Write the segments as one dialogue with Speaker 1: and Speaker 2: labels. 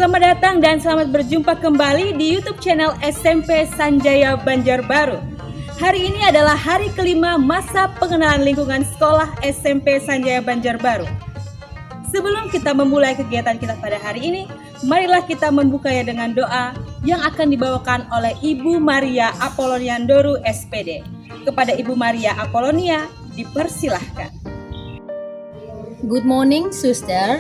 Speaker 1: Selamat datang dan selamat berjumpa kembali di YouTube channel SMP Sanjaya Banjarbaru. Hari ini adalah hari kelima masa pengenalan lingkungan sekolah SMP Sanjaya Banjarbaru. Sebelum kita memulai kegiatan kita pada hari ini, marilah kita membukanya dengan doa yang akan dibawakan oleh Ibu Maria Apolonia Ndoru SPD. Kepada Ibu Maria Apolonia, dipersilahkan.
Speaker 2: Good morning, sister,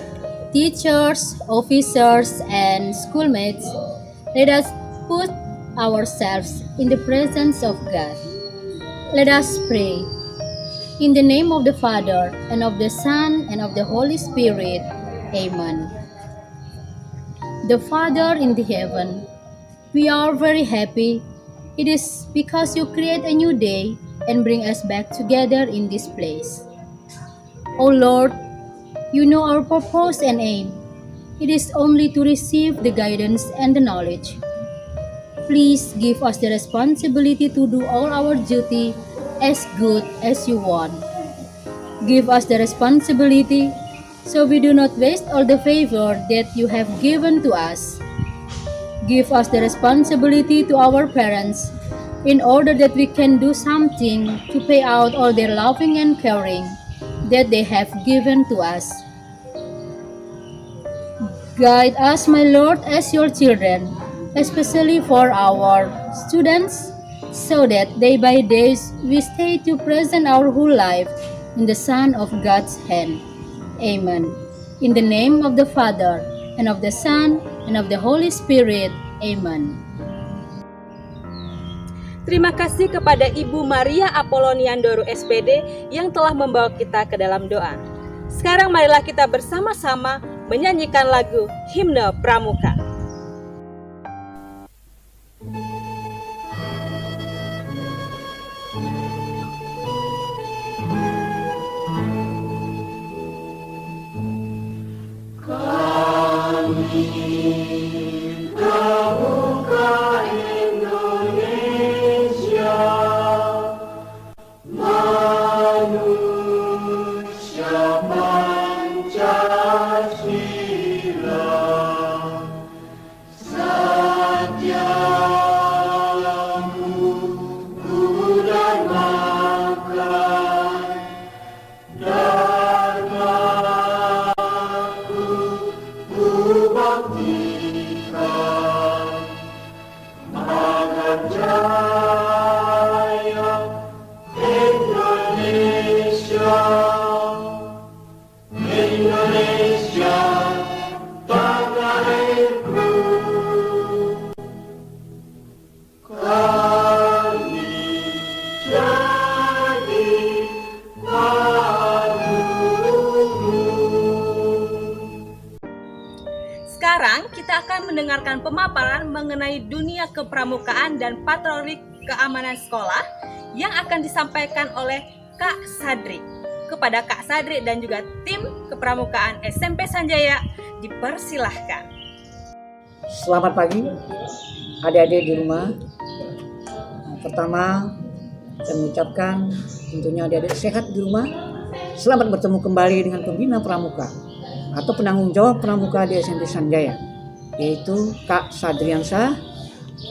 Speaker 2: teachers, officers, and schoolmates. Let us put ourselves in the presence of God. Let us pray. In the name of the Father, and of the Son, and of the Holy Spirit. Amen. The Father in the heaven, we are very happy. It is because you create a new day and bring us back together in this place. O Lord, you know our purpose and aim. It is only to receive the guidance and the knowledge. Please give us the responsibility to do all our duty as good as you want. Give us the responsibility so we do not waste all the favor that you have given to us. Give us the responsibility to our parents in order that we can do something to pay out all their loving and caring that they have given to us. Guide us, my Lord, as your children, especially for our students, so that day by day we stay to present our whole life in the Son of God's hand. Amen. In the name of the Father, and of the Son, and of the Holy Spirit. Amen.
Speaker 1: Terima kasih kepada Ibu Maria Apolonia Ndoru SPD yang telah membawa kita ke dalam doa. Sekarang marilah kita bersama-sama menyanyikan lagu Himne Pramuka. Sekarang kita akan mendengarkan pemaparan mengenai dunia kepramukaan dan patroli keamanan sekolah yang akan disampaikan oleh Kak Sadri. Kepada Kak Sadri dan juga tim kepramukaan SMP Sanjaya, dipersilahkan.
Speaker 3: Selamat pagi adik-adik di rumah. Pertama, saya mengucapkan tentunya adik-adik sehat di rumah. Selamat bertemu kembali dengan pembina pramuka atau penanggung jawab pramuka di SMP Sanjaya, yaitu Kak Sadriansah,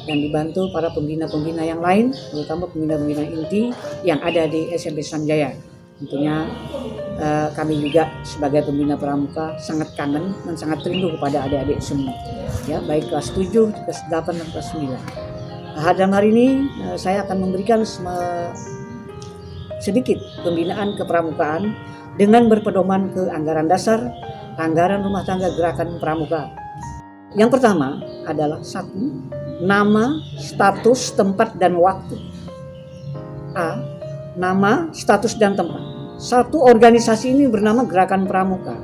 Speaker 3: yang dibantu para pembina-pembina yang lain, terutama pembina-pembina inti yang ada di SMP Sanjaya. Tentunya kami juga sebagai pembina pramuka sangat kangen dan sangat rindu kepada adik-adik semua, ya, baik kelas 7, kelas 8, dan kelas 9. Dalam hari ini saya akan memberikan sedikit pembinaan kepramukaan dengan berpedoman ke anggaran dasar, anggaran rumah tangga gerakan pramuka. Yang pertama adalah 1. Nama, status, tempat, dan waktu. A. Nama, status, dan tempat. 1. Organisasi ini bernama Gerakan Pramuka,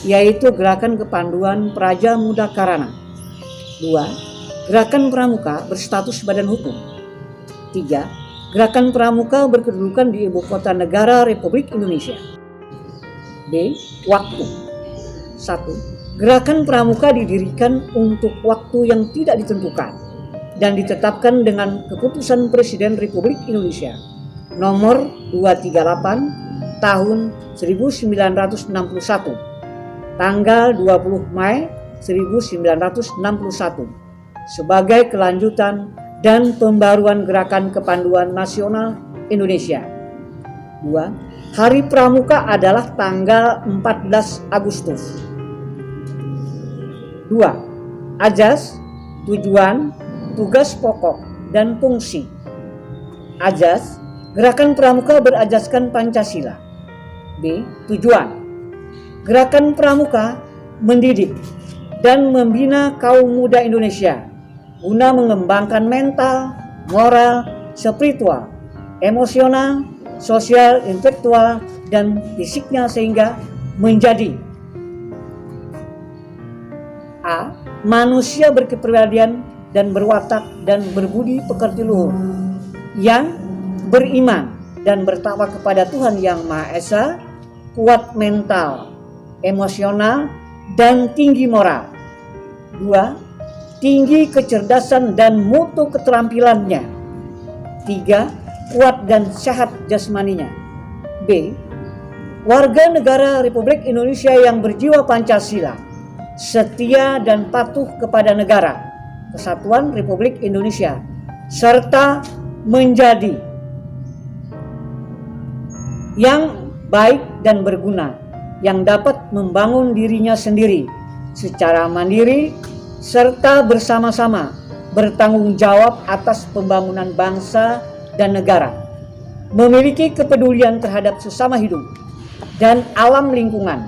Speaker 3: yaitu Gerakan Kepanduan Praja Muda Karana. 2. Gerakan Pramuka berstatus badan hukum. 3. Gerakan Pramuka berkedudukan di Ibu Kota Negara Republik Indonesia. B. Waktu. 1. Gerakan Pramuka didirikan untuk waktu yang tidak ditentukan dan ditetapkan dengan keputusan Presiden Republik Indonesia nomor 238 tahun 1961 tanggal 20 Mei 1961 sebagai kelanjutan dan pembaruan Gerakan Kepanduan Nasional Indonesia. 2. Hari Pramuka adalah tanggal 14 Agustus. 2. Azas, tujuan, tugas pokok, dan fungsi. Azas, Gerakan Pramuka berajaskan Pancasila. B. Tujuan, Gerakan Pramuka mendidik dan membina kaum muda Indonesia guna mengembangkan mental, moral, spiritual, emosional, sosial, intelektual, dan fisiknya sehingga menjadi A. Manusia berkepribadian dan berwatak dan berbudi pekerti luhur yang beriman dan bertakwa kepada Tuhan Yang Maha Esa, kuat mental, emosional, dan tinggi moral. 2. Tinggi kecerdasan dan mutu keterampilannya. 3. Kuat dan sehat jasmaninya. B. Warga negara Republik Indonesia yang berjiwa Pancasila, setia dan patuh kepada negara, Kesatuan Republik Indonesia, serta menjadi yang baik dan berguna, yang dapat membangun dirinya sendiri secara mandiri serta bersama-sama bertanggung jawab atas pembangunan bangsa dan negara, memiliki kepedulian terhadap sesama hidup dan alam lingkungan,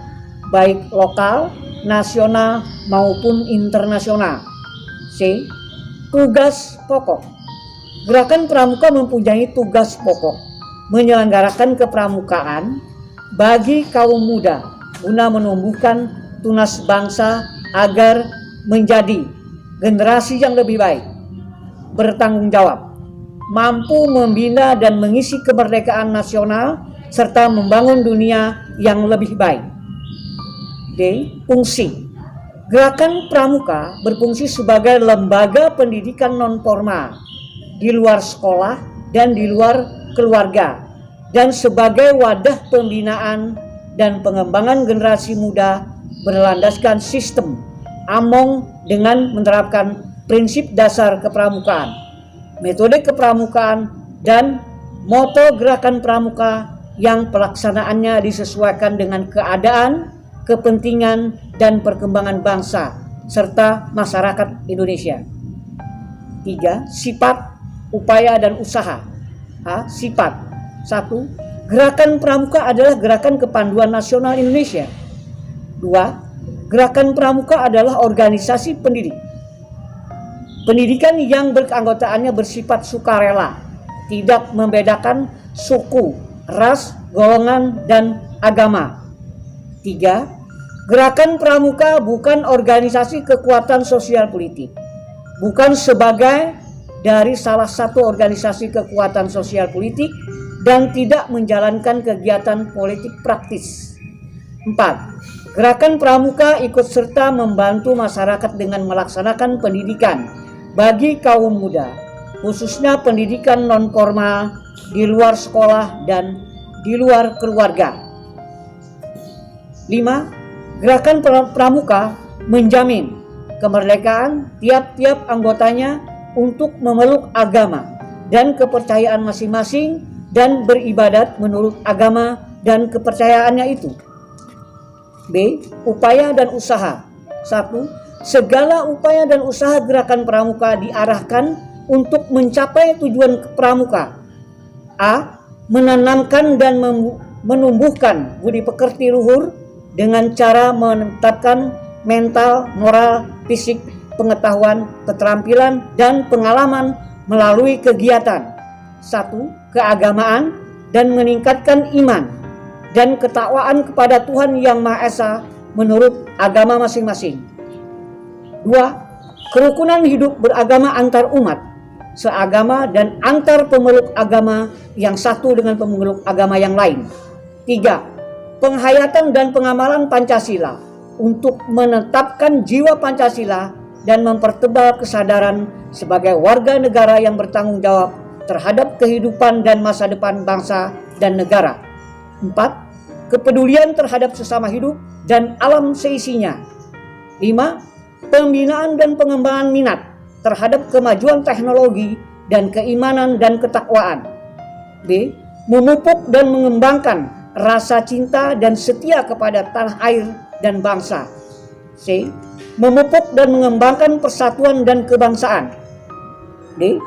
Speaker 3: baik lokal, nasional maupun internasional. C. Tugas pokok. Gerakan Pramuka mempunyai tugas pokok menyelenggarakan kepramukaan bagi kaum muda guna menumbuhkan tunas bangsa agar menjadi generasi yang lebih baik, bertanggung jawab, mampu membina dan mengisi kemerdekaan nasional, serta membangun dunia yang lebih baik. D. Fungsi. Gerakan Pramuka berfungsi sebagai lembaga pendidikan non-formal di luar sekolah dan di luar keluarga, dan sebagai wadah pembinaan dan pengembangan generasi muda berlandaskan sistem Among dengan menerapkan prinsip dasar kepramukaan, metode kepramukaan, dan moto Gerakan Pramuka yang pelaksanaannya disesuaikan dengan keadaan, kepentingan, dan perkembangan bangsa serta masyarakat Indonesia. 3. Sifat, upaya, dan usaha. A. Sifat. 1. Gerakan Pramuka adalah Gerakan Kepanduan Nasional Indonesia. 2. Gerakan Pramuka adalah organisasi pendidikan yang berkeanggotaannya bersifat sukarela, tidak membedakan suku, ras, golongan, dan agama. 3. Gerakan Pramuka bukan organisasi kekuatan sosial politik, bukan sebagai dari salah satu organisasi kekuatan sosial politik, dan tidak menjalankan kegiatan politik praktis. 4. Gerakan Pramuka ikut serta membantu masyarakat dengan melaksanakan pendidikan bagi kaum muda, khususnya pendidikan non-formal di luar sekolah dan di luar keluarga. 5. Gerakan Pramuka menjamin kemerdekaan tiap-tiap anggotanya untuk memeluk agama dan kepercayaan masing-masing dan beribadat menurut agama dan kepercayaannya itu. B. Upaya dan usaha. 1. Segala upaya dan usaha Gerakan Pramuka diarahkan untuk mencapai tujuan pramuka. A. Menanamkan dan menumbuhkan budi pekerti luhur dengan cara menetapkan mental, moral, fisik, pengetahuan, keterampilan, dan pengalaman melalui kegiatan 1. Keagamaan dan meningkatkan iman dan ketakwaan kepada Tuhan Yang Maha Esa menurut agama masing-masing. 2. Kerukunan hidup beragama antar umat, seagama dan antar pemeluk agama yang satu dengan pemeluk agama yang lain. 3. Penghayatan dan pengamalan Pancasila untuk menetapkan jiwa Pancasila dan mempertebal kesadaran sebagai warga negara yang bertanggung jawab terhadap kehidupan dan masa depan bangsa dan negara. 4. Kepedulian terhadap sesama hidup dan alam seisinya. 5. pembinaan dan pengembangan minat terhadap kemajuan teknologi dan keimanan dan ketakwaan. B. Memupuk dan mengembangkan rasa cinta dan setia kepada tanah air dan bangsa. C. Memupuk dan mengembangkan persatuan dan kebangsaan. D.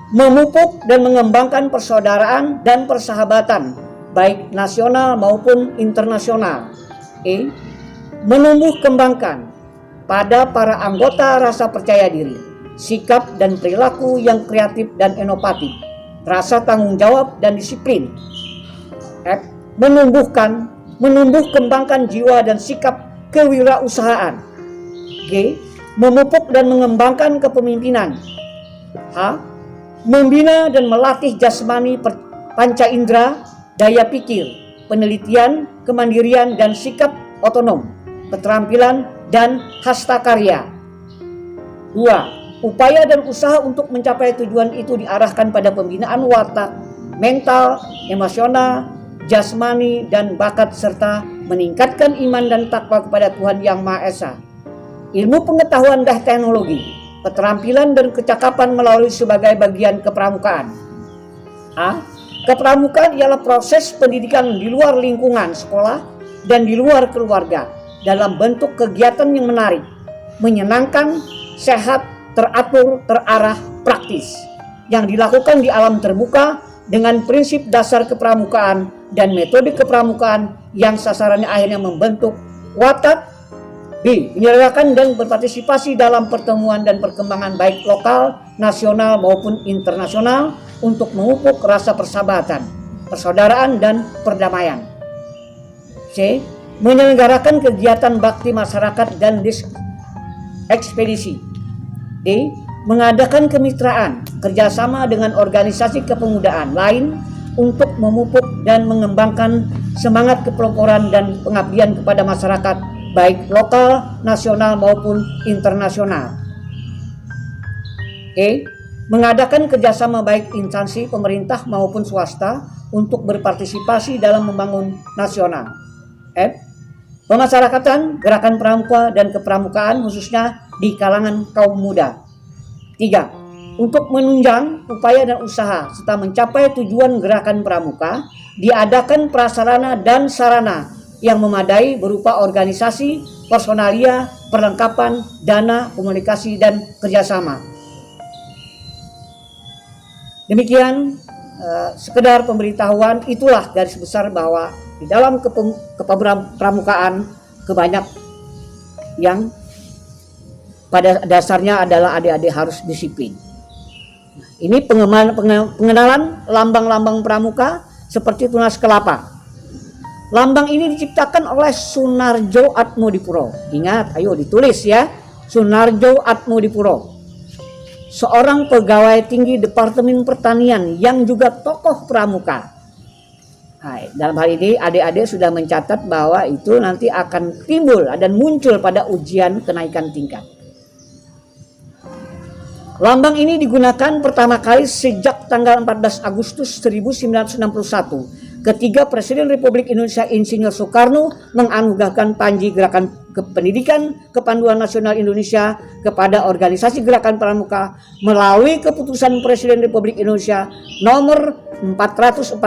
Speaker 3: Memupuk dan mengembangkan persaudaraan dan persahabatan, baik nasional maupun internasional. E. Menumbuh kembangkan pada para anggota rasa percaya diri, sikap dan perilaku yang kreatif dan inovatif, rasa tanggung jawab dan disiplin. F. Menumbuh kembangkan jiwa dan sikap kewirausahaan. G. Memupuk dan mengembangkan kepemimpinan. H. Membina dan melatih jasmani panca indera, daya pikir, penelitian, kemandirian dan sikap otonom, keterampilan dan hastakarya. 2. Upaya dan usaha untuk mencapai tujuan itu diarahkan pada pembinaan watak, mental, emosional, jasmani, dan bakat serta meningkatkan iman dan takwa kepada Tuhan Yang Maha Esa. Ilmu pengetahuan dan teknologi, keterampilan dan kecakapan melalui sebagai bagian kepramukaan. A. Kepramukaan ialah proses pendidikan di luar lingkungan sekolah dan di luar keluarga dalam bentuk kegiatan yang menarik, menyenangkan, sehat, teratur, terarah, praktis yang dilakukan di alam terbuka dengan prinsip dasar kepramukaan dan metode kepramukaan yang sasarannya akhirnya membentuk watak. B. Menyerahkan dan berpartisipasi dalam pertemuan dan perkembangan baik lokal, nasional maupun internasional untuk memupuk rasa persahabatan, persaudaraan dan perdamaian. C. Menyelenggarakan kegiatan bakti masyarakat dan ekspedisi. D. Mengadakan kemitraan, kerjasama dengan organisasi kepemudaan lain untuk memupuk dan mengembangkan semangat kepeloporan dan pengabdian kepada masyarakat baik lokal, nasional maupun internasional. E. Mengadakan kerjasama baik instansi pemerintah maupun swasta untuk berpartisipasi dalam membangun nasional. F. Pemasyarakatan, gerakan pramuka dan kepramukaan khususnya di kalangan kaum muda. 3. Untuk menunjang upaya dan usaha serta mencapai tujuan gerakan pramuka, diadakan prasarana dan sarana yang memadai berupa organisasi, personalia, perlengkapan, dana, komunikasi, dan kerjasama. Demikian sekedar pemberitahuan, itulah garis besar bahwa di dalam kepramukaan kebanyak yang pada dasarnya adalah adik-adik harus disiplin. Ini pengenalan lambang-lambang pramuka seperti tunas kelapa. Lambang ini diciptakan oleh Sunarjo Atmodipuro. Ingat, ayo ditulis ya. Sunarjo Atmodipuro. Seorang pegawai tinggi Departemen Pertanian yang juga tokoh pramuka. Nah, dalam hal ini adik-adik sudah mencatat bahwa itu nanti akan timbul dan muncul pada ujian kenaikan tingkat. Lambang ini digunakan pertama kali sejak tanggal 14 Agustus 1961 ketika Presiden Republik Indonesia Insinyur Soekarno menganugerahkan Panji Gerakan Pendidikan Kepanduan Nasional Indonesia kepada Organisasi Gerakan Pramuka melalui keputusan Presiden Republik Indonesia nomor 448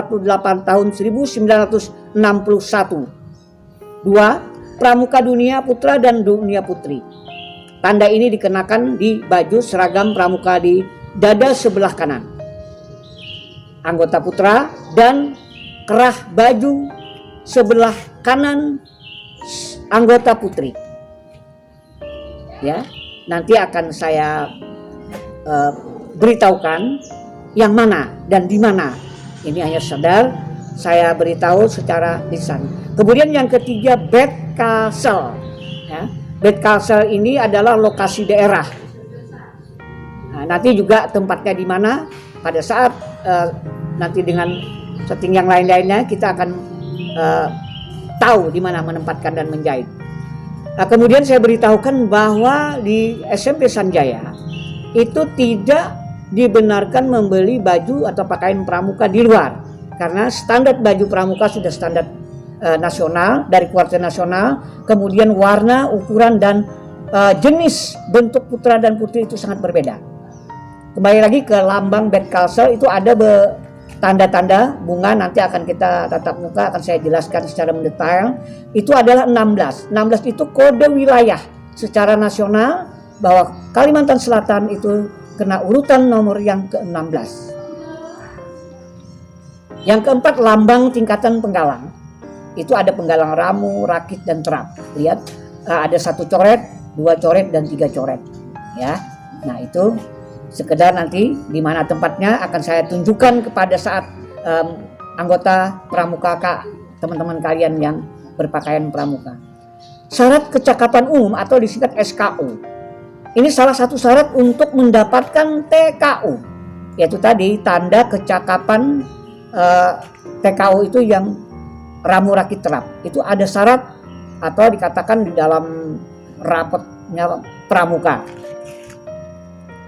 Speaker 3: tahun 1961. 2. Pramuka Dunia Putra dan Dunia Putri. Tanda ini dikenakan di baju seragam pramuka di dada sebelah kanan anggota putra dan kerah baju sebelah kanan anggota putri. Ya, nanti akan saya beritahukan yang mana dan di mana. Ini hanya sekedar saya beritahu secara lisan. Kemudian yang ketiga, bed castle. Ya, bed castle ini adalah lokasi daerah. Nah, nanti juga tempatnya di mana pada saat nanti dengan setting yang lain-lainnya kita akan tahu di mana menempatkan dan menjahit. Nah, kemudian saya beritahukan bahwa di SMP Sanjaya itu tidak dibenarkan membeli baju atau pakaian pramuka di luar karena standar baju pramuka sudah standar nasional dari Kuartir Nasional, kemudian warna, ukuran dan jenis bentuk putra dan putri itu sangat berbeda. Kembali lagi ke lambang Bedkelse, itu ada tanda-tanda bunga, nanti akan kita tatap muka, akan saya jelaskan secara mendetail. Itu adalah 16. 16 itu kode wilayah secara nasional bahwa Kalimantan Selatan itu kena urutan nomor yang ke-16. Yang keempat, lambang tingkatan penggalang. Itu ada penggalang ramu, rakit, dan terap. Lihat, ada 1 coret, 2 coret, dan 3 coret. Ya, nah itu sekedar nanti di mana tempatnya akan saya tunjukkan kepada saat anggota pramuka teman-teman kalian yang berpakaian pramuka. Syarat kecakapan umum atau disingkat SKU. Ini salah satu syarat untuk mendapatkan TKU, yaitu tadi tanda kecakapan TKU itu yang ramu rakit terap. Itu ada syarat atau dikatakan di dalam rapotnya pramuka.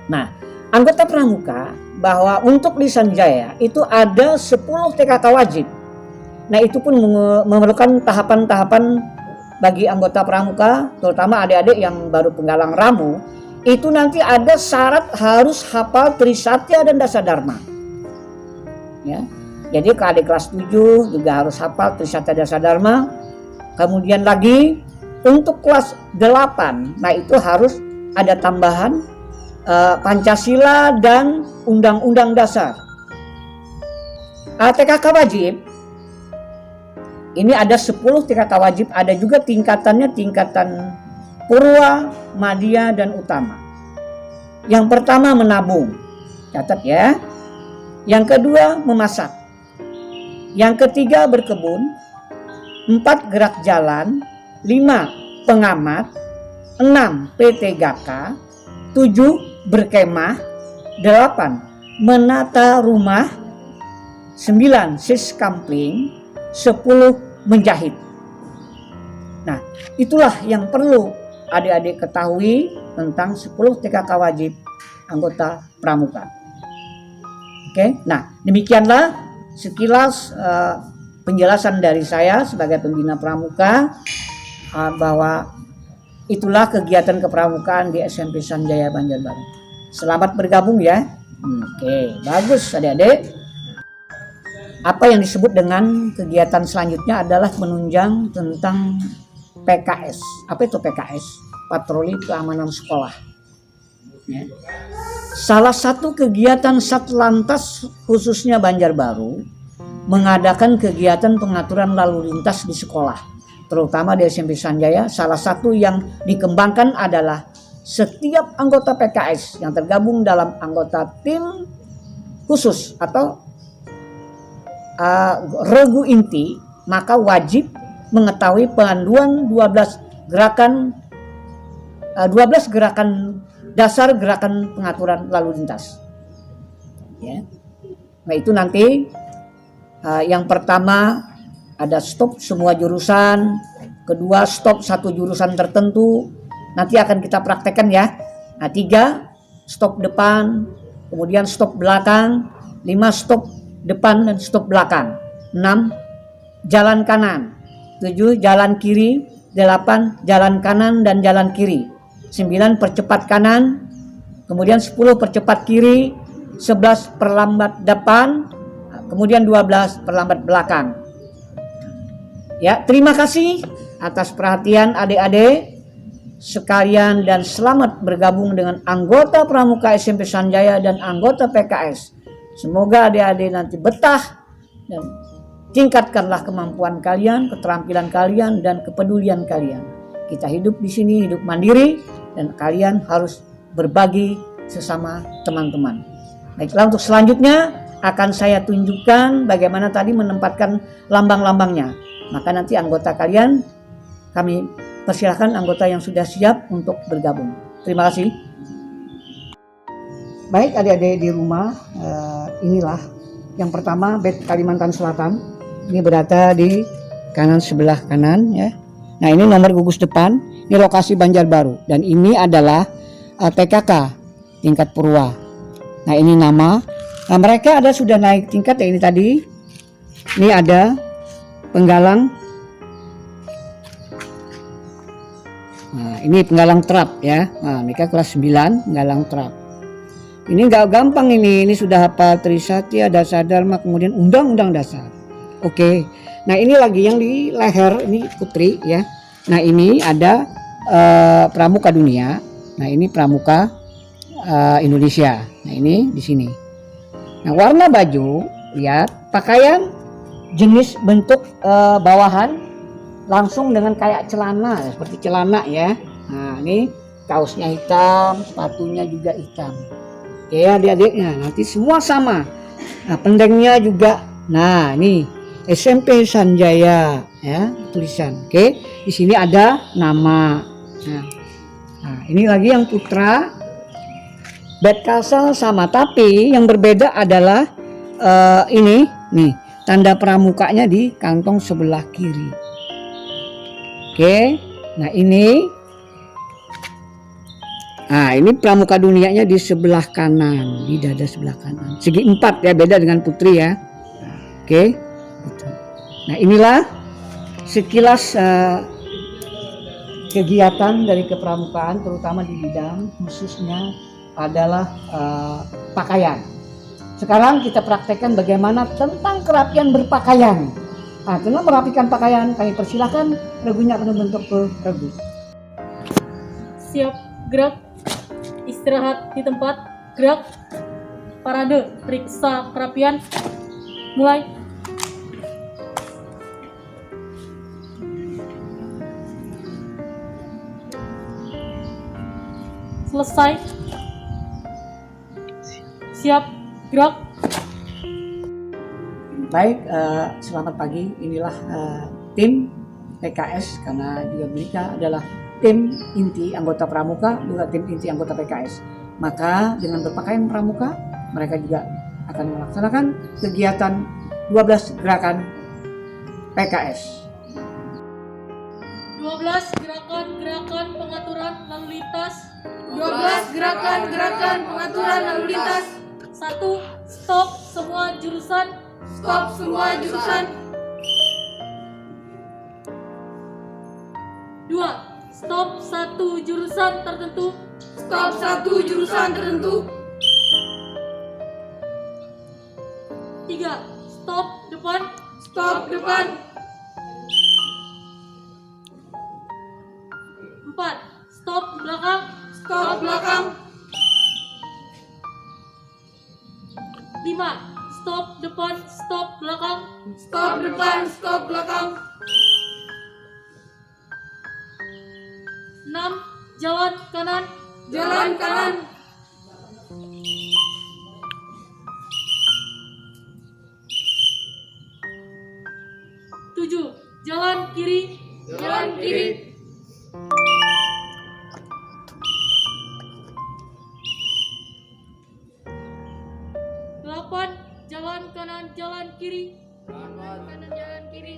Speaker 3: Nah, anggota pramuka bahwa untuk di Sanjaya itu ada 10 TKK wajib. Nah, itu pun memerlukan tahapan-tahapan bagi anggota pramuka, terutama adik-adik yang baru penggalang ramu. Itu nanti ada syarat harus hafal Trisatya dan Dasadharma. Ya. Jadi ke adik kelas 7 juga harus hafal Trisatya dan Dasadharma. Kemudian lagi untuk kelas 8, nah itu harus ada tambahan Pancasila dan Undang-Undang Dasar. TKK wajib ini ada 10 TKK wajib, ada juga tingkatannya, tingkatan Purwa, Madya, dan Utama. Yang pertama menabung, catat ya. Yang kedua memasak. Yang ketiga berkebun. 4 gerak jalan. 5 pengamat. 6 PTGK. 7 berkemah. 8 menata rumah. 9 siskampling. 10 menjahit. Nah, itulah yang perlu adik-adik ketahui tentang 10 TKK wajib anggota pramuka. Oke, nah demikianlah sekilas penjelasan dari saya sebagai pembina pramuka bahwa itulah kegiatan kepramukaan di SMP Sanjaya Banjarbaru. Selamat bergabung ya. Oke, bagus adik-adik. Apa yang disebut dengan kegiatan selanjutnya adalah menunjang tentang PKS. Apa itu PKS? Patroli Keamanan Sekolah. Ya. Salah satu kegiatan Satlantas khususnya Banjarbaru mengadakan kegiatan pengaturan lalu lintas di sekolah, terutama di SMP Sanjaya. Salah satu yang dikembangkan adalah setiap anggota PKS yang tergabung dalam anggota tim khusus atau regu inti, maka wajib mengetahui panduan 12 gerakan dasar gerakan pengaturan lalu lintas. Ya. Nah itu nanti yang pertama ada stop semua jurusan, kedua stop satu jurusan tertentu, nanti akan kita praktekkan ya. Nah 3 stop depan, kemudian stop belakang, 5 stop depan dan stop belakang, 6 jalan kanan, 7 jalan kiri, 8 jalan kanan dan jalan kiri, 9 percepat kanan, kemudian 10 percepat kiri, 11 perlambat depan, kemudian 12 perlambat belakang. Ya, terima kasih atas perhatian adik-adik sekalian dan selamat bergabung dengan anggota pramuka SMP Sanjaya dan anggota PKS. Semoga adik-adik nanti betah dan tingkatkanlah kemampuan kalian, keterampilan kalian, dan kepedulian kalian. Kita hidup di sini, hidup mandiri, dan kalian harus berbagi sesama teman-teman. Baiklah, untuk selanjutnya akan saya tunjukkan bagaimana tadi menempatkan lambang-lambangnya. Maka nanti anggota kalian, kami persilahkan anggota yang sudah siap untuk bergabung. Terima kasih. Baik adik-adik di rumah, inilah yang pertama BED Kalimantan Selatan. Ini berada di kanan sebelah kanan ya. Nah ini nomor gugus depan, ini lokasi Banjarbaru dan ini adalah TKK tingkat Purwa. Nah ini nama. Nah mereka ada sudah naik tingkat ya, ini tadi. Ini ada penggalang. Nah ini penggalang terap ya. Nah, mereka kelas 9 penggalang terap. Ini nggak gampang ini sudah hafal Trisatya, Dasar Dharma, kemudian Undang-Undang Dasar. Oke. Nah, ini lagi yang di leher ini putri ya. Nah, ini ada Pramuka Dunia. Nah, ini Pramuka Indonesia. Nah, ini di sini. Nah, warna baju, lihat, pakaian jenis bentuk bawahan langsung dengan kayak celana, seperti celana ya. Nah, ini kaosnya hitam, sepatunya juga hitam. Oke, adik-adiknya nanti semua sama. Nah, pendengnya juga. Nah, ini SMP Sanjaya ya, tulisan. Oke, di sini ada nama. Nah, ini lagi yang putra. Bed Kasal sama, tapi yang berbeda adalah ini nih, tanda pramukanya di kantong sebelah kiri. Oke, nah ini Pramuka Dunianya di sebelah kanan, di dada sebelah kanan. Segi 4 ya, beda dengan putri ya. Oke, nah inilah sekilas kegiatan dari kepramukaan, terutama di bidang khususnya adalah pakaian. Sekarang kita praktekkan bagaimana tentang kerapian berpakaian. Nah, dengan merapikan pakaian, kami persilahkan regunya akan membentuk ke regu.
Speaker 4: Siap, gerak. Istirahat di tempat, gerak. Parade, periksa kerapian. Mulai. Selesai. Siap, gerak.
Speaker 3: Baik, selamat pagi. Inilah tim PKS, karena juga mereka adalah tim inti anggota Pramuka, juga tim inti anggota PKS. Maka dengan berpakaian Pramuka, mereka juga akan melaksanakan kegiatan 12 gerakan PKS.
Speaker 4: 12 gerakan pengaturan lalu lintas.
Speaker 5: 12 gerakan pengaturan lalu lintas.
Speaker 4: 1. Stop semua jurusan.
Speaker 5: Stop semua jurusan.
Speaker 4: 2. Stop satu jurusan tertentu.
Speaker 5: Stop satu jurusan tertentu.
Speaker 4: 3. Stop depan.
Speaker 5: Stop depan.
Speaker 4: 4. Stop belakang.
Speaker 5: Stop belakang.
Speaker 4: 5. Stop depan, stop belakang.
Speaker 5: Stop depan, stop belakang.
Speaker 4: 6. Jalan kanan.
Speaker 5: Jalan kanan.
Speaker 4: 7. Jalan kiri.
Speaker 5: Jalan kiri.
Speaker 4: 8. Jalan kanan, jalan kiri.
Speaker 5: Jalan kanan, jalan kiri.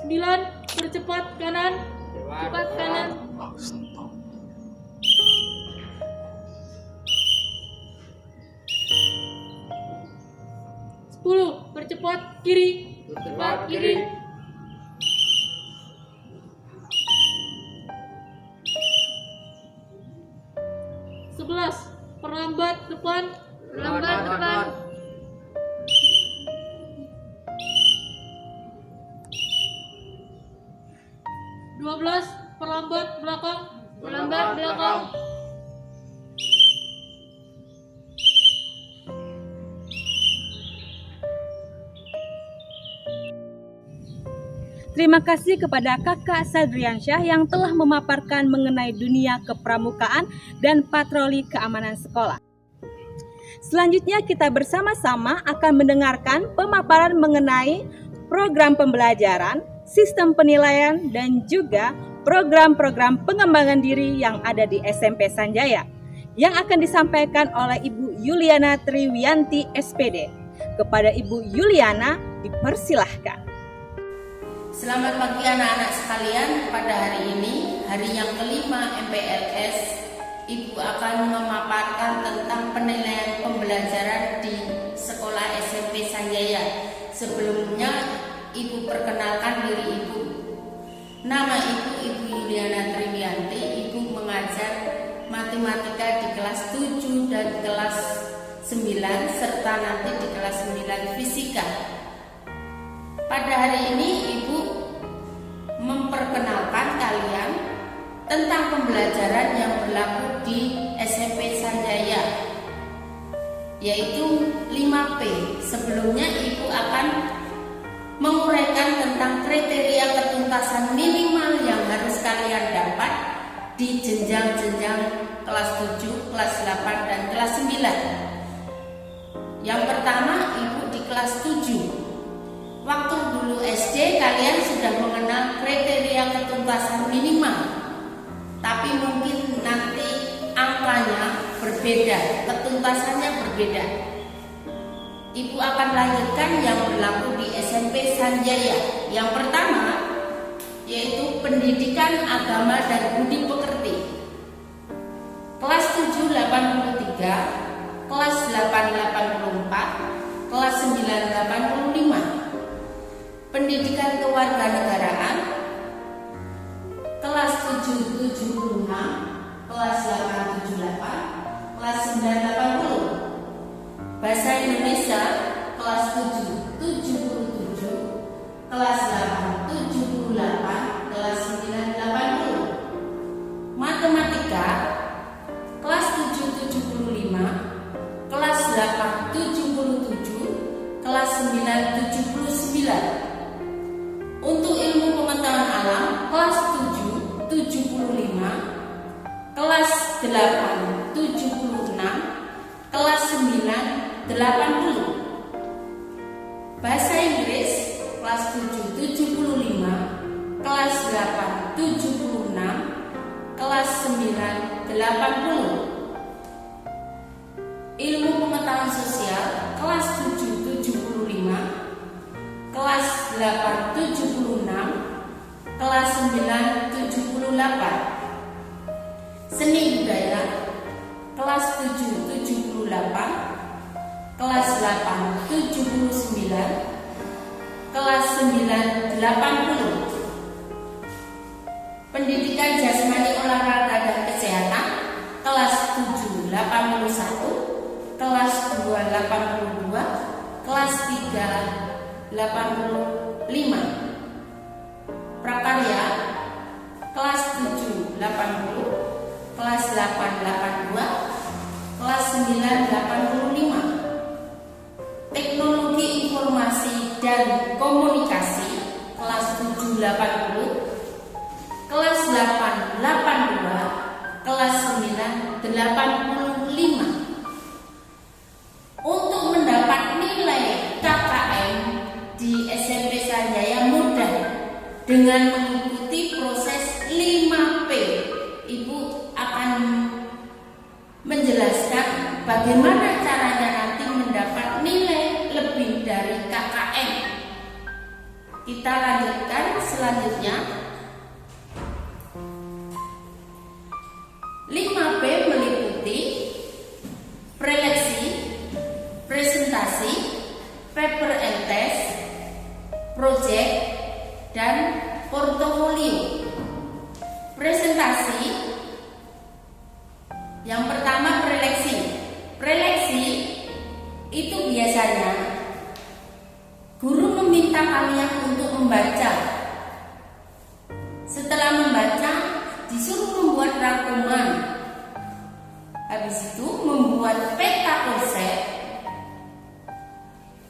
Speaker 4: 9. Percepat kanan.
Speaker 5: Cepat kanan.
Speaker 4: 10. Percepat kiri.
Speaker 5: Cepat kiri.
Speaker 4: 11. Perlambat depan.
Speaker 5: Lambat depan.
Speaker 4: 12. Perlambat belakang.
Speaker 5: Lambat belakang.
Speaker 1: 'Terima kasih kepada Kakak Sadriansyah yang telah memaparkan mengenai dunia kepramukaan dan patroli keamanan sekolah. Selanjutnya kita bersama-sama akan mendengarkan pemaparan mengenai program pembelajaran, sistem penilaian, dan juga program-program pengembangan diri yang ada di SMP Sanjaya yang akan disampaikan oleh Ibu Yuliana Triwianti SPD. Kepada Ibu Yuliana dipersilahkan.
Speaker 6: Selamat pagi anak-anak sekalian. Pada hari ini, hari yang kelima MPLS, Ibu akan memaparkan tentang penilaian pembelajaran di sekolah SMP SMP Sanjaya. Sebelumnya Ibu perkenalkan diri Ibu. Nama Ibu Yuliana Triwianti. Ibu mengajar matematika di kelas 7 dan kelas 9 serta nanti di kelas 9 fisika. Pada hari ini Ibu memperkenalkan kalian tentang pembelajaran yang berlaku di SMP Sanjaya, yaitu 5P. Sebelumnya Ibu akan menguraikan tentang kriteria ketuntasan minimal yang harus kalian dapat di jenjang-jenjang kelas 7, kelas 8, dan kelas 9. Yang pertama, Ibu di kelas 7. Waktu dulu SD kalian sudah mengenal kriteria ketuntasan minimal, tapi mungkin nanti angkanya berbeda, ketuntasannya berbeda. Ibu akan lanjutkan yang berlaku di SMP Sanjaya. Yang pertama yaitu pendidikan agama dan budi pekerti. Kelas 7 83, kelas 8 84, kelas 9 85. Pendidikan kewarganegaraan kelas 7 76, kelas 8 78, kelas 9 80. Bahasa Indonesia kelas 7 77, kelas 8 78, kelas 9 80. Matematika kelas 7 75, kelas 8 77, kelas 9 79. Untuk ilmu pengetahuan alam kelas 7 75, kelas 8 76, kelas 9 80. Bahasa Inggris kelas 7 75, kelas 8 76, kelas 9 80. Ilmu pengetahuan sosial kelas 7 75, kelas 8 76, kelas 9 78. Seni budaya kelas 7 78, kelas 8 79, kelas 9 80. Pendidikan jasmani olahraga dan kesehatan kelas 7 81, kelas 2 82, kelas 3 85. Prakarya kelas 7 80, kelas 8 82, kelas 9 85. Teknologi informasi dan komunikasi kelas 7 80, kelas 8 82, kelas 9 85. Untuk mendapat nilai KKM di SMP Sanjaya mudah dengan mengikuti proses 5P. Ibu akan menjelaskan bagaimana caranya nanti mendapat nilai lebih dari KKM. Kita lanjutkan selanjutnya. 5P meliputi preleksi, presentasi, paper and test, project, dan portofolio. Presentasi yang pertama preleksi. Preleksi itu biasanya guru meminta kalian untuk membaca. Setelah membaca disuruh membuat rangkuman. Habis itu membuat peta konsep,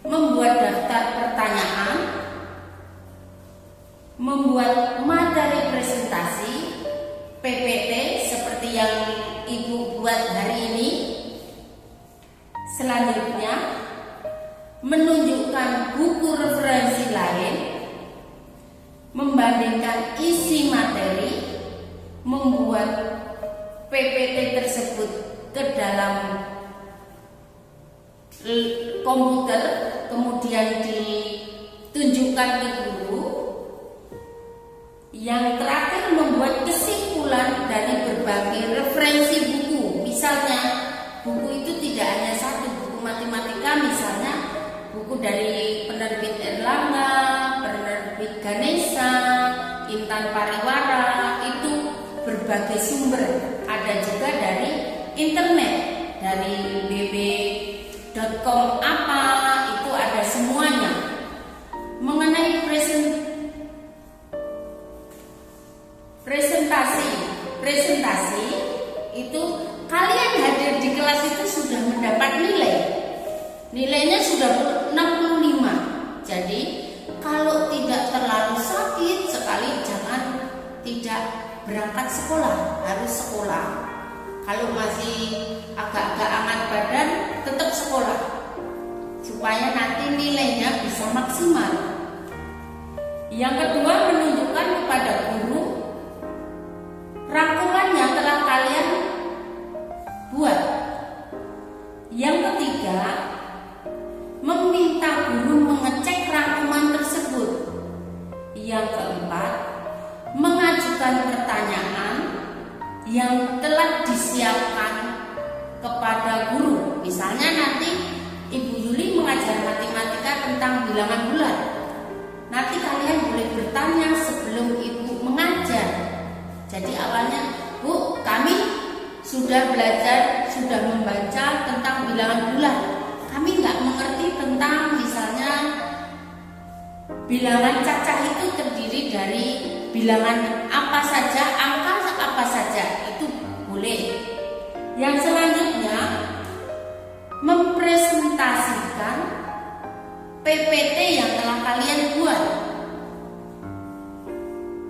Speaker 6: membuat daftar pertanyaan, membuat materi presentasi, PPT seperti yang Ibu buat hari ini. Selanjutnya menunjukkan buku referensi lain, membandingkan isi materi, membuat PPT tersebut ke dalam komputer, kemudian ditunjukkan ke guru. Yang terakhir membuat kesimpulan dari berbagai referensi buku. Misalnya buku itu tidak hanya satu, buku matematika misalnya, buku buku dari penerbit Erlangga, penerbit Ganesha, Intan Pariwara, itu berbagai sumber. Ada juga dari internet, dari bb.com apa, itu ada semuanya. Mengenai presentasi itu kalian hadir di kelas itu sudah mendapat nilainya sudah 65. Jadi kalau tidak terlalu sakit sekali, jangan tidak berangkat sekolah, harus sekolah. Kalau masih agak-agak hangat badan, tetap sekolah supaya nanti nilainya bisa maksimal. Yang kedua, menunjukkan kepada guru rangkuman yang telah kalian buat. Yang ketiga, meminta guru mengecek rangkuman tersebut. Yang keempat, mengajukan pertanyaan yang telah disiapkan kepada guru. Misalnya nanti Ibu Yuli mengajar matematika tentang bilangan bulat. Nanti kalian boleh bertanya sebelum Ibu mengajar. Jadi awalnya, Bu, kami sudah belajar, sudah membaca tentang bilangan bulat. Kami nggak mengerti tentang misalnya bilangan cacah itu terdiri dari bilangan apa saja, angka apa saja, itu boleh. Yang selanjutnya, mempresentasikan PPT yang telah kalian buat.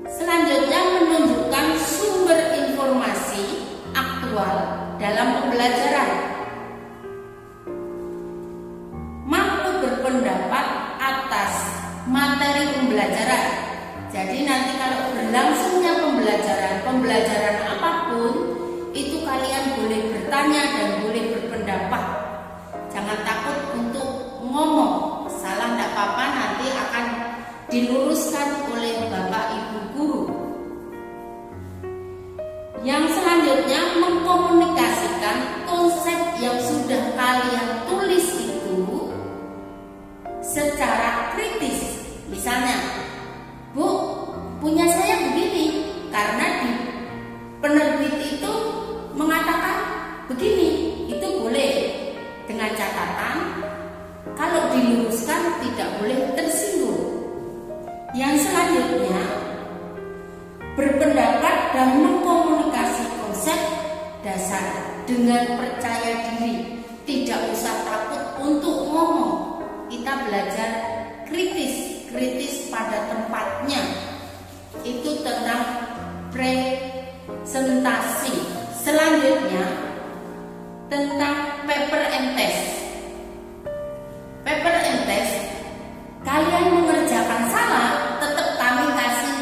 Speaker 6: Selanjutnya, menunjukkan sumber informasi aktual dalam pembelajaran. Mampu berpendapat atas materi pembelajaran. Jadi nanti kalau berlangsungnya pembelajaran apapun, itu kalian boleh bertanya dan boleh berpendapat. Jangan takut untuk ngomong. Salah tidak apa-apa, nanti akan diluruskan oleh Bapak Ibu guru. Yang selanjutnya, mengkomunikasikan konsep yang sudah kalian tulis itu secara kritis. Misalnya, Bu, punya saya begini karena di penerbit itu mengatakan begini. Itu boleh, dengan catatan kalau diluruskan tidak boleh tersinggung. Yang selanjutnya, berpendapat dan mengkomunikasi konsep dasar dengan percaya diri. Tidak usah takut untuk ngomong. Kita belajar kritis pada tempatnya. Itu tentang presentasi. Selanjutnya, tentang paper and test. Paper and test, kalian mengerjakan salah, tetap kami kasih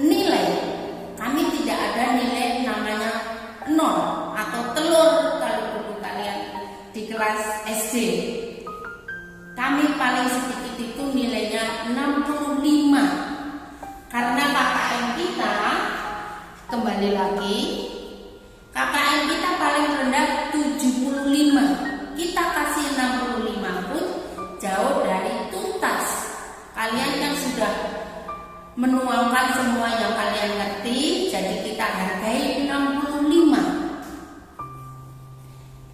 Speaker 6: nilai. Kami tidak ada nilai namanya 0 atau telur kalau dulu kalian di kelas SD. Kami paling sedikit itu nilainya 65. Karena KKM kita, kembali lagi, KKM kita paling rendah 75. Kita kasih 65 pun jauh dari tuntas. Kalian yang sudah menuangkan semua yang kalian ngerti, jadi kita hargai 65.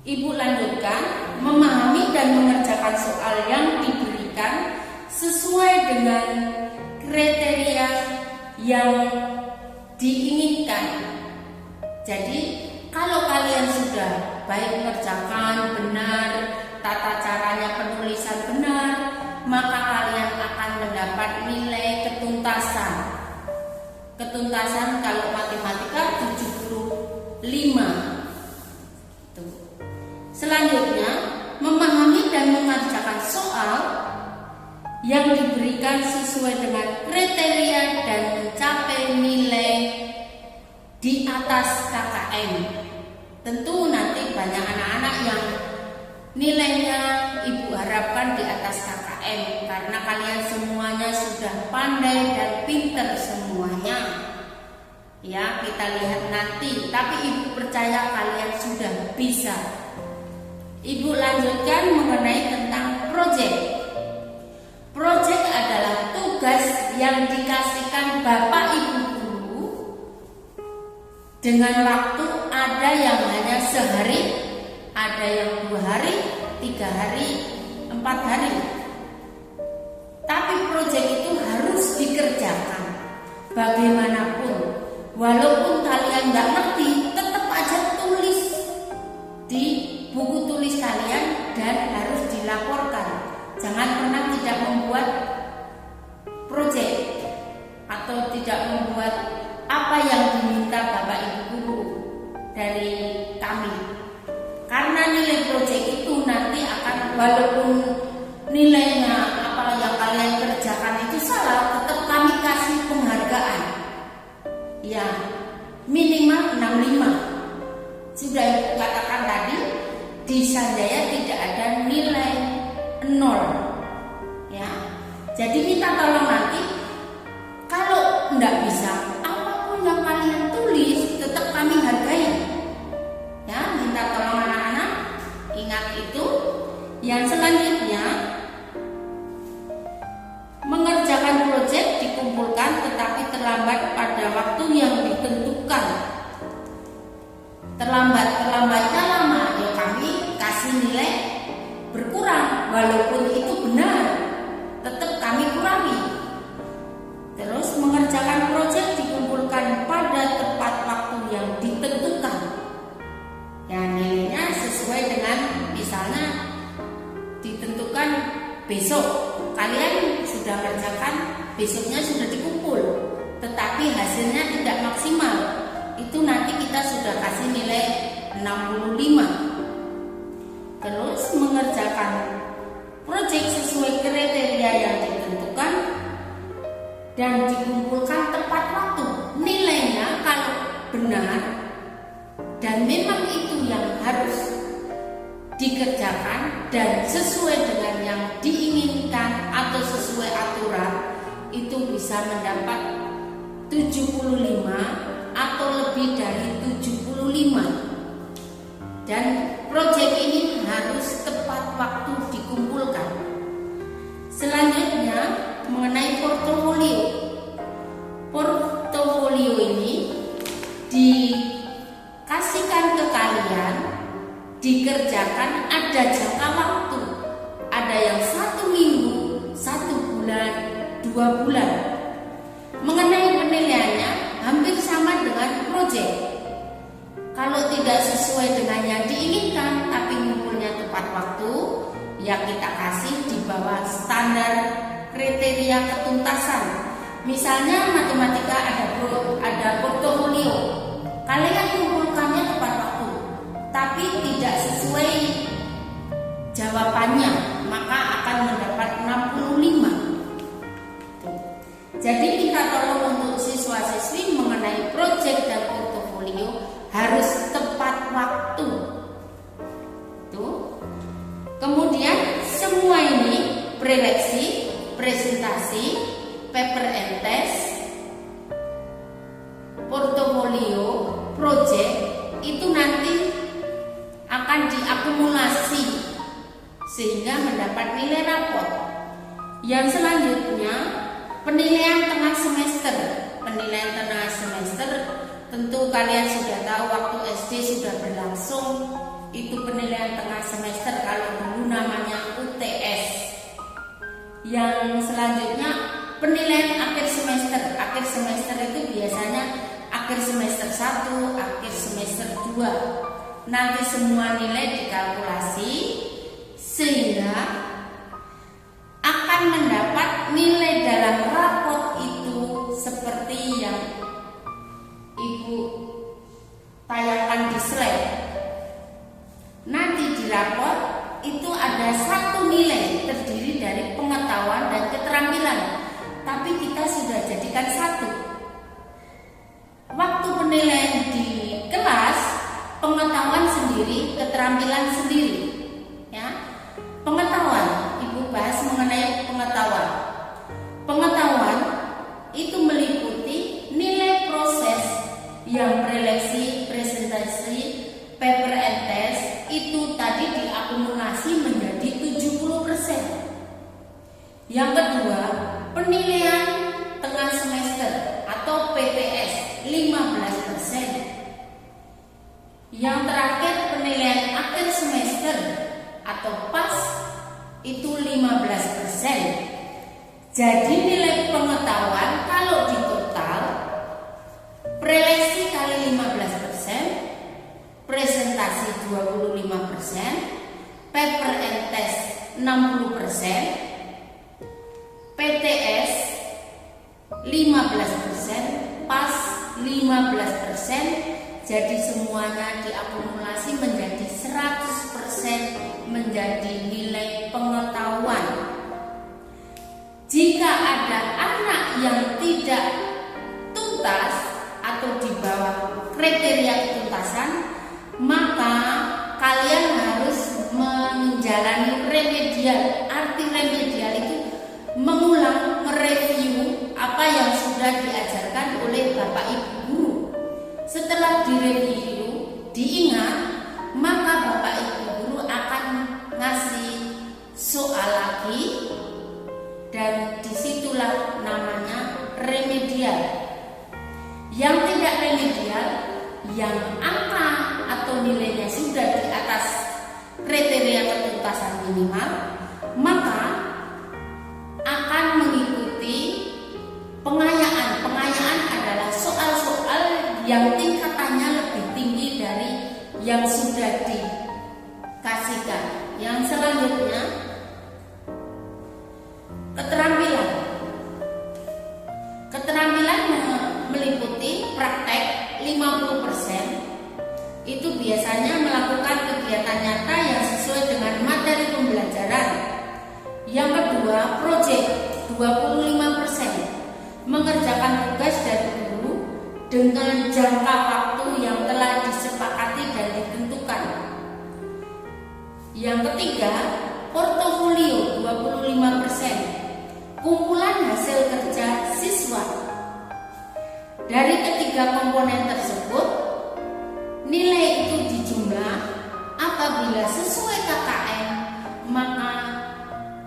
Speaker 6: Ibu lanjutkan, memahami dan mengerjakan soal yang diberikan sesuai dengan kriteria yang diinginkan. Jadi kalau kalian sudah baik mengerjakan benar, tata caranya penulisan benar, maka kalian akan mendapat nilai ketuntasan. Ketuntasan kalau matematika 75. Selanjutnya, memahami dan mengerjakan soal yang diberikan sesuai dengan kriteria dan mencapai nilai di atas KKM. Tentu nanti banyak anak-anak yang nilainya Ibu harapkan di atas KKM karena kalian semuanya sudah pandai dan pinter semuanya. Ya, kita lihat nanti, tapi Ibu percaya kalian sudah bisa. Ibu lanjutkan mengenai tentang proyek. Proyek adalah tugas yang dikasihkan Bapak Ibu guru dengan waktu ada yang hanya sehari, ada yang 2 hari, 3 hari, 4 hari. Tapi proyek itu harus dikerjakan bagaimanapun. Walaupun kalian nggak ngerti, tetap aja tulis di buku tulis kalian dan harus dilaporkan. Jangan pernah tidak membuat proyek atau tidak membuat apa yang diminta Bapak Ibu guru dari kami. Karena nilai proyek itu nanti akan, walaupun nilainya apa yang kalian kerjakan itu salah, tetap kami kasih penghargaan. Ya, minimal 65. Sudah Ibu katakan tadi, di Sanjaya tidak ada nilai 0. Ya. Jadi minta tolong nanti kalau enggak bisa, apapun yang kalian tulis tetap kami hargai. Ya, minta tolong anak-anak ingat itu. Yang selanjutnya, mengerjakan proyek dikumpulkan tetapi terlambat pada waktu yang ditentukan. Terlambatnya lama, ya kami kasih nilai berkurang. Walaupun itu benar, tetap kami kurangi. Terus mengerjakan proyek dikumpulkan pada tepat waktu yang ditentukan. Ya, nilainya sesuai dengan misalnya ditentukan besok. Kalian sudah kerjakan, besoknya sudah dikumpul, tetapi hasilnya tidak maksimal. Itu nanti kita sudah kasih nilai 65. Terus mengerjakan proyek sesuai kriteria yang ditentukan dan dikumpulkan tepat waktu. Nilainya kalau benar dan memang itu yang harus dikerjakan dan sesuai dengan yang diinginkan atau sesuai aturan, itu bisa mendapat 75 atau lebih dari 75. Dan proyek ini harus tepat waktu dikumpulkan. Selanjutnya mengenai portofolio. Portofolio ini dikasihkan ke kalian, dikerjakan ada jangka waktu. Ada yang 1 minggu, 1 bulan, 2 bulan. Mengenai penilaiannya hampir sama dengan proyek. Kalau tidak sesuai dengan yang diinginkan tapi ngumpulnya tepat waktu, ya kita kasih di bawah standar kriteria ketuntasan. Misalnya matematika ada portofolio, kalian kumpulkannya tepat waktu tapi tidak sesuai jawabannya, maka akan mendapat 65. Jadi kita tolong untuk siswa-siswi mengenai proyek dan portofolio harus tepat waktu. Tuh. Kemudian semua ini preleksi, presentasi, paper and test, portofolio, proyek itu nanti akan diakumulasi sehingga mendapat nilai rapor. Yang selanjutnya penilaian tengah semester. Penilaian tengah semester tentu kalian sudah tahu waktu SD sudah berlangsung itu penilaian tengah semester, kalau dulu namanya UTS. Yang selanjutnya penilaian akhir semester. Akhir semester itu biasanya akhir semester 1, akhir semester 2. Nanti semua nilai dikalkulasi sehingga akan mendapat nilai dalam rapot itu seperti yang Ibu tayangkan di slide. Nanti di rapot itu ada 1 nilai terdiri dari pengetahuan dan keterampilan, tapi kita sudah jadikan 1. Waktu penilaian di kelas, pengetahuan sendiri, keterampilan sendiri. Ya, pengetahuan, Ibu bahas mengenai pengetahuan. Pengetahuan itu meliputi nilai proses yang preleksi, presentasi, paper and test itu tadi diakumulasi menjadi 70%. Yang kedua setengah semester atau PTS 15%. Yang terakhir penilaian akhir semester atau PAS itu 15%. Jadi nilai pengetahuan kalau di total preleksi kali 15%, presentasi 25%, paper and test 60%, PTS 15%, PAS 15%. Jadi semuanya diakumulasi menjadi 100% menjadi nilai pengetahuan. Jika ada anak yang tidak tuntas atau di bawah kriteria ketuntasan, maka kalian harus menjalani remedial. Arti remedial itu mengulang, mereview apa yang sudah diajarkan oleh Bapak Ibu guru. Setelah direview, diingat, maka Bapak Ibu guru akan ngasih soal lagi, dan disitulah namanya remedial. Yang tidak remedial, yang angka atau nilainya sudah di atas kriteria ketuntasan minimal, maka akan mengikuti pengayaan. Pengayaan adalah soal-soal yang tingkatannya lebih tinggi dari yang sudah dikasihkan. Yang selanjutnya, keterampilan. Keterampilan meliputi praktek 50%. Itu biasanya melakukan kegiatan nyata yang sesuai dengan materi pembelajaran. Yang kedua, proyek 25%. Mengerjakan tugas dari guru dengan jangka waktu yang telah disepakati dan ditentukan. Yang ketiga, portofolio 25%. Kumpulan hasil kerja siswa. Dari ketiga komponen tersebut, nilai itu dijumlah. Apabila sesuai KKM, maka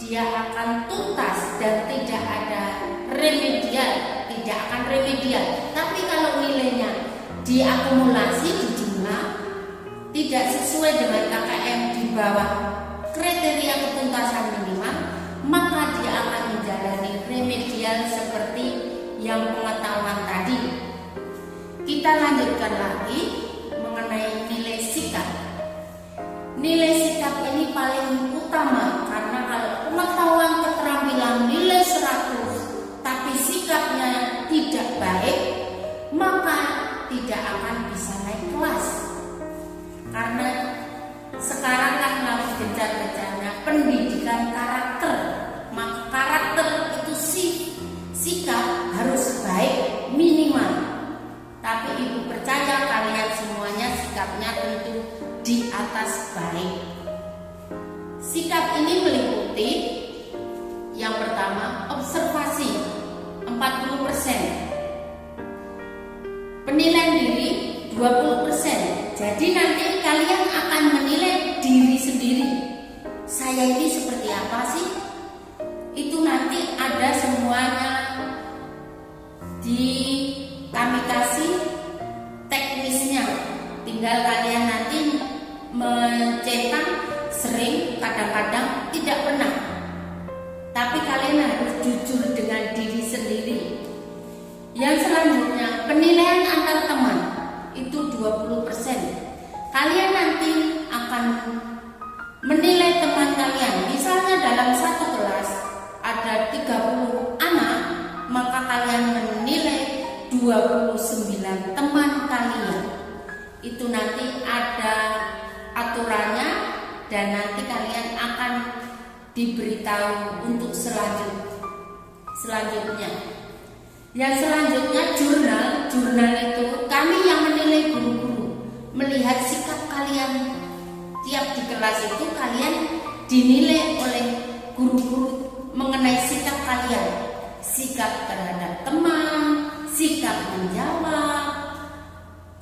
Speaker 6: dia akan tuntas dan tidak ada remedial, tidak akan remedial. Tapi kalau nilainya diakumulasi, dijumlah, tidak sesuai dengan KKM di bawah kriteria ketuntasan minimal, maka dia akan menjalani remedial seperti yang pengetahuan tadi. Kita lanjutkan lagi mengenai nilai sikap. Nilai sikap ini paling utama, karena kalau pengetahuan keterampilan nilai 100 tapi sikapnya tidak baik, maka tidak akan bisa naik kelas. Karena sekarang kan lagi gencar-gencarnya pendidikan karakter. Maka karakter itu sikap harus baik minimal. Tapi ibu percaya kalian semuanya sikapnya tentu di atas baik. Sikap ini meliputi yang pertama, observasi 40%, penilaian diri 20%. Jadi nanti kalian akan menilai diri sendiri. Saya ini seperti apa sih? Itu nanti ada semuanya kami kasih teknisnya. Tinggal kalian nanti mencetak, sering, kadang-kadang tidak pernah. Tapi kalian harus jujur dengan diri sendiri. Yang selanjutnya, penilaian antar teman itu 20%. Kalian nanti akan menilai teman kalian. Misalnya dalam satu kelas ada 30 anak, maka kalian menilai 29 teman kalian. Itu nanti ada aturannya dan nanti kalian akan diberitahu untuk selanjutnya. Yang selanjutnya jurnal itu kami yang menilai guru-guru, melihat sikap kalian tiap di kelas itu kalian dinilai oleh guru-guru mengenai sikap kalian, sikap terhadap teman, sikap menjawab,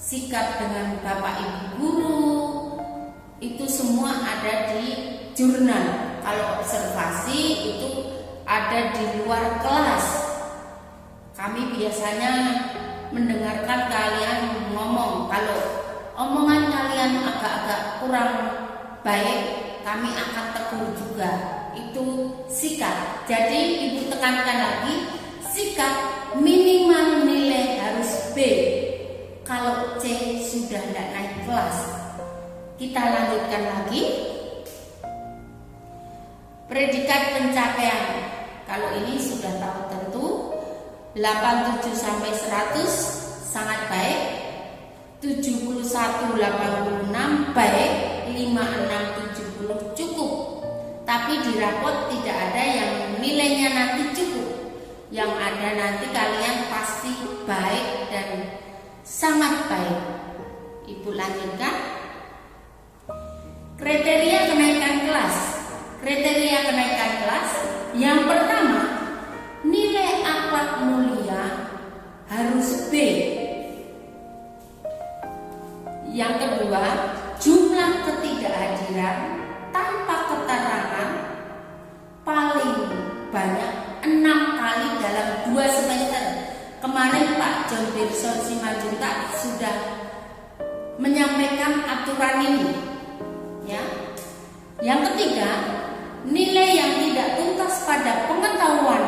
Speaker 6: sikap dengan bapak ibu guru, itu semua ada di jurnal. Kalau observasi itu ada di luar kelas. kami biasanya mendengarkan kalian ngomong. Kalau omongan kalian agak-agak kurang baik, kami akan tegur juga. Itu sikap. Jadi ibu tekankan lagi, sikap minimal nilai harus B. Kalau C sudah tidak naik kelas. Kita lanjutkan lagi. Predikat pencapaian. Kalau ini sudah tahu tentu 87 sampai 100 sangat baik, 71 86 baik, 56 70 cukup. Tapi di rapot tidak ada yang nilainya nanti cukup. Yang ada nanti kalian pasti baik dan sangat baik. Ibu lanjutkan. Kriteria kenaikan kelas. Kriteria kenaikan kelas yang pertama, nilai akhlak mulia harus B. Yang kedua, jumlah ketidakhadiran tanpa keterangan paling banyak 6 kali dalam 2 semester. Kemarin Pak John Birson Simanjuntak sudah menyampaikan aturan ini, ya. Yang ketiga, nilai yang tidak tuntas pada pengetahuan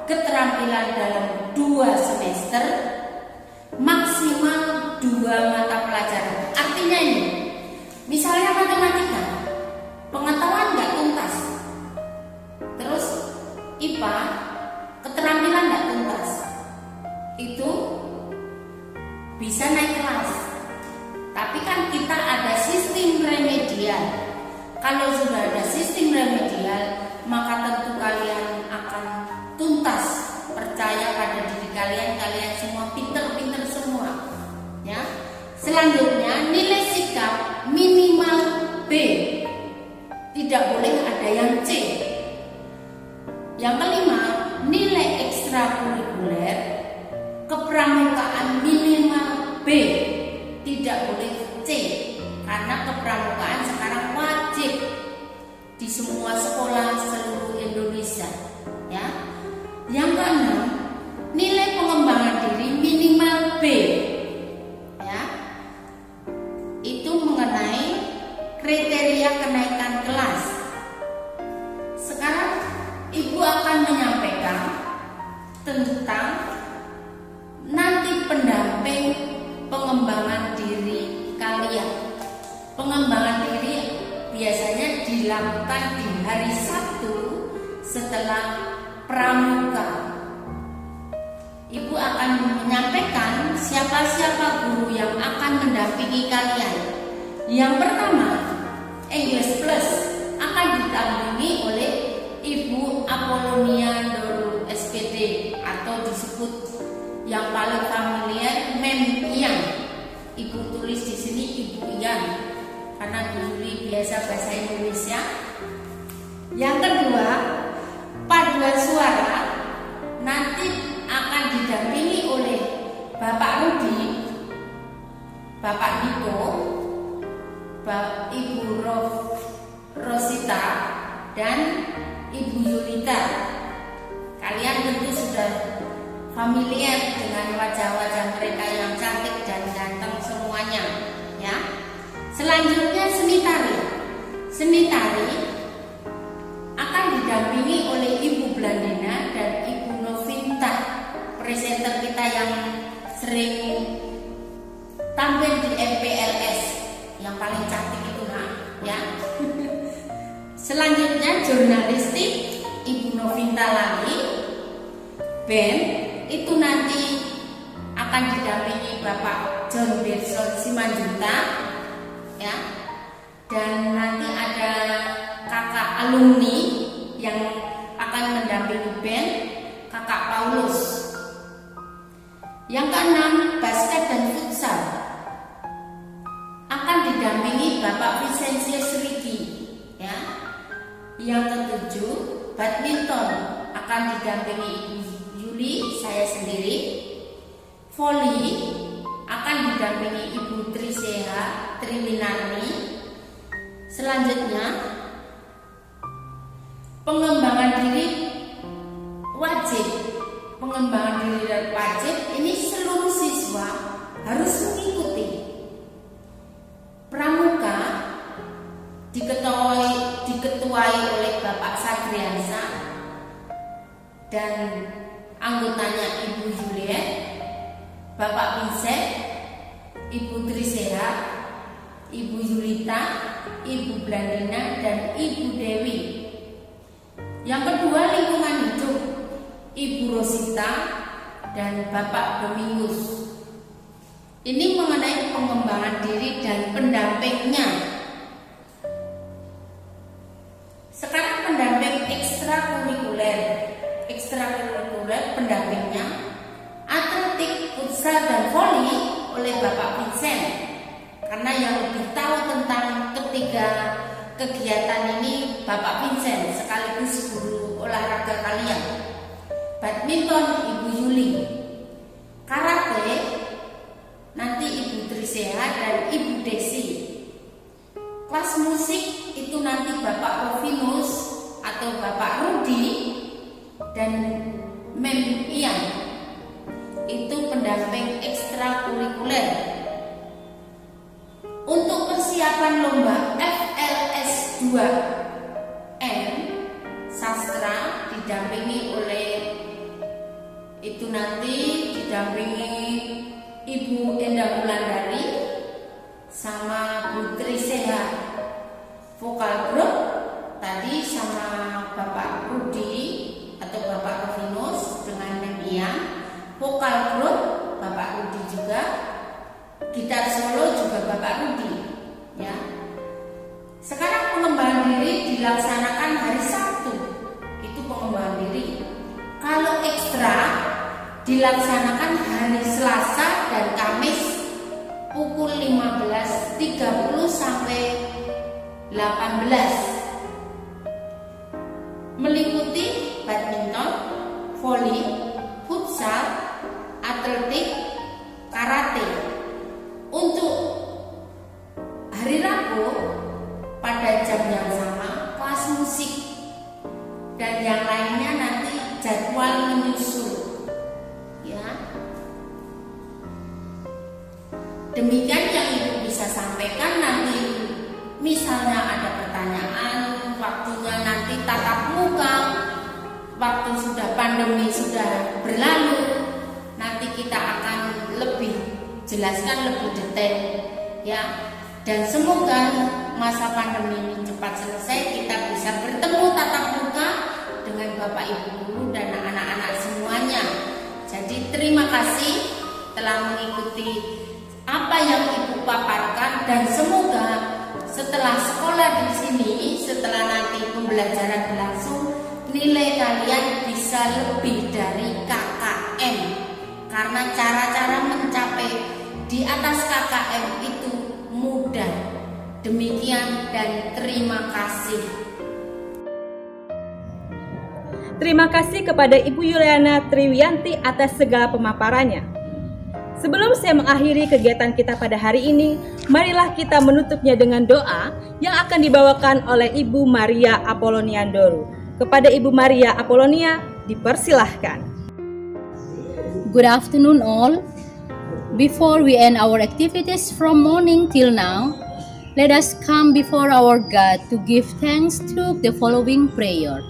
Speaker 6: keterampilan dalam 2 semester, maksimal 2 mata pelajaran. Artinya ini, misalnya matematika, pengetahuan nggak tuntas, terus IPA, keterampilan nggak tuntas, itu bisa naik kelas. Tapi kan kita ada sistem remedial. Kalau sudah ada sistem remedial, maka tentu kalian akan tuntas. Percaya pada diri kalian, kalian semua pinter-pinter semua, ya. Selanjutnya, nilai sikap minimal B. Tidak boleh ada yang C. Yang kelima, nilai ekstrakurikuler kepramukaan minimal B. Tidak boleh C. Karena kepramukaan sekarang wajib di semua sekolah seluruh Indonesia, ya. Yang keenam, nilai pengembangan diri minimal B, ya. Itu mengenai kriteria kenaikan kelas. Sekarang Ibu akan menyampaikan tentang nanti pendamping pengembangan diri kalian. Pengembangan diri biasanya dilakukan di hari Sabtu setelah pramuka. Ibu akan menyampaikan siapa-siapa guru yang akan mendampingi kalian. Yang pertama, English Plus akan didampingi oleh Ibu Apolonia Nurul SPD atau disebut yang paling familiar Mem Ian. Ibu tulis di sini Ibu Ian karena Bu Yuli biasa bahasa Indonesia. Yang kedua, paduan suara nanti akan didampingi oleh Bapak Rudi, Bapak Niko, Ibu Rosita, dan Ibu Yulita. Kalian tentu sudah familiar dengan wajah-wajah mereka yang cantik dan ganteng semuanya, ya. Selanjutnya seni tari. Seni tari akan didampingi oleh Ibu Blandina dan Ibu Novinta, presenter kita yang sering tampil di MPLS, yang paling cantik itu, ya. Selanjutnya jurnalistik, Ibu Novinta lagi. Band itu nanti akan didampingi Bapak John Birson Simanjuntak, ya. Dan nanti ada kakak alumni yang akan mendampingi band, Kakak Paulus. Yang keenam, basket dan futsal akan didampingi Bapak Vicentius Riki, ya. Yang ketujuh, badminton akan didampingi Ibu Yuli, saya sendiri. Voli akan didampingi Ibu Triseha Triwinarni. Selanjutnya, pengembangan diri wajib. pengembangan diri dan wajib ini seluruh siswa harus mengikuti. Pramuka diketuai oleh Bapak Sadriansa dan anggotanya Ibu Juliet, Bapak Vincent, Ibu Triseha, Ibu Yulita, Ibu Blandina, dan Ibu Dewi. Yang kedua, lingkungan hidup, Ibu Rosita dan Bapak Domingus. Ini mengenai pengembangan diri dan pendampingnya. Sekarang pendamping ekstrakurikuler pendampingnya atletik, futsal, dan voli oleh Bapak Vincent. Karena yang lebih tahu tentang ketiga kegiatan ini Bapak Vincent sekaligus guru olahraga kalian. Badminton Ibu Yuli, karate nanti Ibu Triseha dan Ibu Desi. Kelas musik itu nanti Bapak Rovinus atau Bapak Rudi dan Mem Ian. Itu pendamping ekstrakurikuler. Untuk persiapan lomba FLS 2M sastra didampingi oleh Ibu Endah Wulandari sama Bu Triseha. Vokal group tadi sama Bapak Rudi atau Bapak Rovinus dengan Memian. Vokal group Bapak Rudi juga. Gitar solo juga Bapak Rudi, ya. Sekarang pengembangan diri dilaksanakan hari Sabtu. Itu pengembangan diri. Kalau ekstra dilaksanakan hari Selasa dan Kamis pukul 15.30 sampai 18. Meliputi badminton, voli, futsal, atletik, karate. Untuk hari Rabu pada jam yang sama kelas musik dan yang lainnya nanti jadwal menyusul, ya. Demikian yang Ibu bisa sampaikan. Nanti misalnya ada pertanyaan, waktunya nanti tatap muka, waktu sudah pandemi sudah berlalu, nanti kita akan lebih jelaskan lebih detail, ya. Dan semoga masa pandemi ini cepat selesai, kita bisa bertemu tatap muka dengan Bapak Ibu guru dan anak-anak semuanya. Jadi terima kasih telah mengikuti apa yang Ibu paparkan, dan semoga setelah sekolah di sini, setelah nanti pembelajaran berlangsung, nilai kalian bisa lebih dari KKM, karena cara-cara mencapai di atas KKM itu mudah. Demikian dan terima kasih.
Speaker 1: Terima kasih kepada Ibu Yuliana Triwianti atas segala pemaparannya. Sebelum saya mengakhiri kegiatan kita pada hari ini, marilah kita menutupnya dengan doa yang akan dibawakan oleh Ibu Maria Apolonia Ndoru. Kepada Ibu Maria Apolonia, dipersilahkan.
Speaker 2: Good afternoon all. Before we end our activities from morning till now, let us come before our God to give thanks through the following prayer.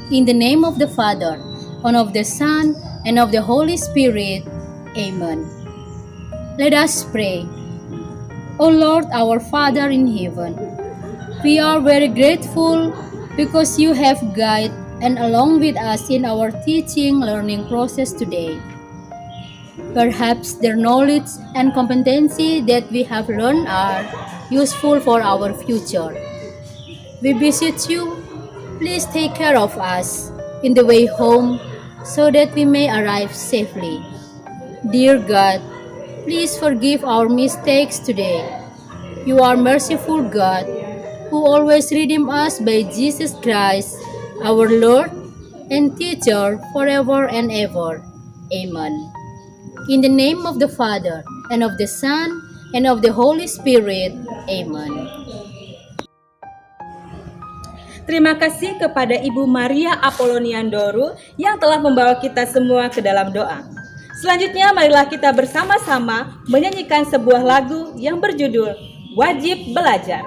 Speaker 2: In the name of the Father, and of the Son, and of the Holy Spirit. Amen. Let us pray. O Lord, our Father in heaven, we are very grateful because you have guided and along with us in our teaching learning process today. Perhaps their knowledge and competency that we have learned are useful for our future. We beseech you, please take care of us in the way home so that we may arrive safely. Dear God, please forgive our mistakes today. You are merciful God, who always redeem us by Jesus Christ, our Lord and Teacher forever and ever. Amen. In the name of the Father, and of the Son, and of the Holy Spirit. Amen.
Speaker 1: Terima kasih kepada Ibu Maria Apoloniandoru yang telah membawa kita semua ke dalam doa. Selanjutnya marilah kita bersama-sama menyanyikan sebuah lagu yang berjudul Wajib Belajar.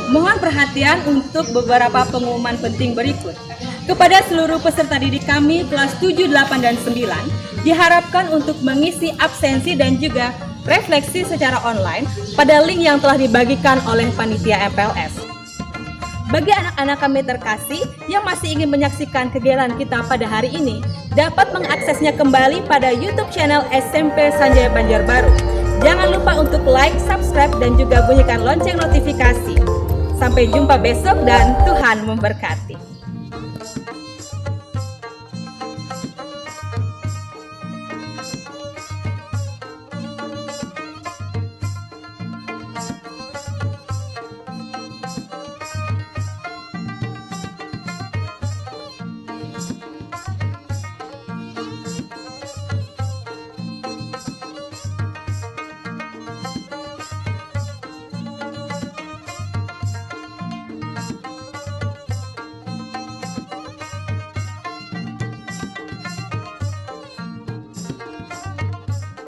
Speaker 1: Mohon perhatian untuk beberapa pengumuman penting berikut. Kepada seluruh peserta didik kami kelas 7, 8, dan 9, diharapkan untuk mengisi absensi dan juga refleksi secara online pada link yang telah dibagikan oleh panitia MPLS. Bagi anak-anak kami terkasih yang masih ingin menyaksikan kegiatan kita pada hari ini, dapat mengaksesnya kembali pada YouTube channel SMP Sanjaya Banjarbaru. Jangan lupa untuk like, subscribe, dan juga bunyikan lonceng notifikasi. Sampai jumpa besok dan Tuhan memberkati.